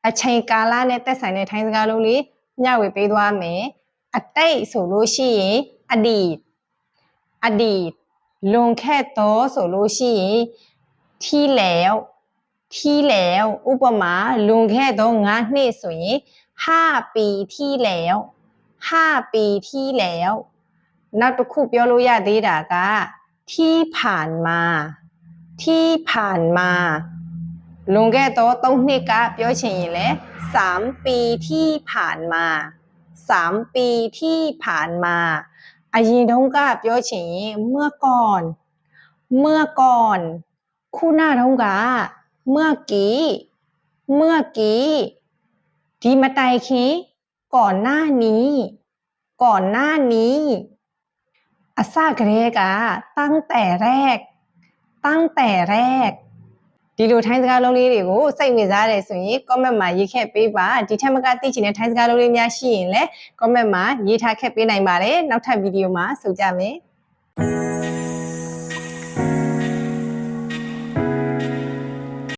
အချိန်ကာလနဲ့သက်ဆိုင်တဲ့ထိုင်းစကားလုံးလေးမျှဝေပေးသွားမယ်အတိတ်ဆိုလို့ရှိရင်အดีตလွန်ခဲ့သောဆိုလို့ရှိရင်ที่แล้วဥပမာလွန်ခဲ့သော9နှစ်ဆိုရင်5ปีที่แล้ว5ปีที่แล้วနောက်တစ်ခုပြောလို့ရသေးတာကที่ผ่านมาလွန်ခဲ့သော3နှစ်ကပြောချင်ရင်လည်း3ปีที่ผ่านมา3ปีที่ผ่านมาအရင်တုန်းကပြောချင်ရင်เมื่อก่อนခုနတုန်းကเมื่อกี้ဒီမတိုင်ခင်ก่อนหน้านี้အစကတည်းကตั้งแต่แรกဒီလိုထိုင်းစကားလုံးလေးတွေကိုစိတ်ဝင်စားတယ်ဆိုရင် comment မှာရေးခဲ့ပေးပါဒီထက်မကသိချင်တဲ့ထိုင်းစကားလုံးလေးများရှိရင်လည်း comment မှာရေးထားခဲ့ပေးနိုင်ပါတယ်နောက်ထပ်ဗီဒီယိုမှာဆုံကြမယ်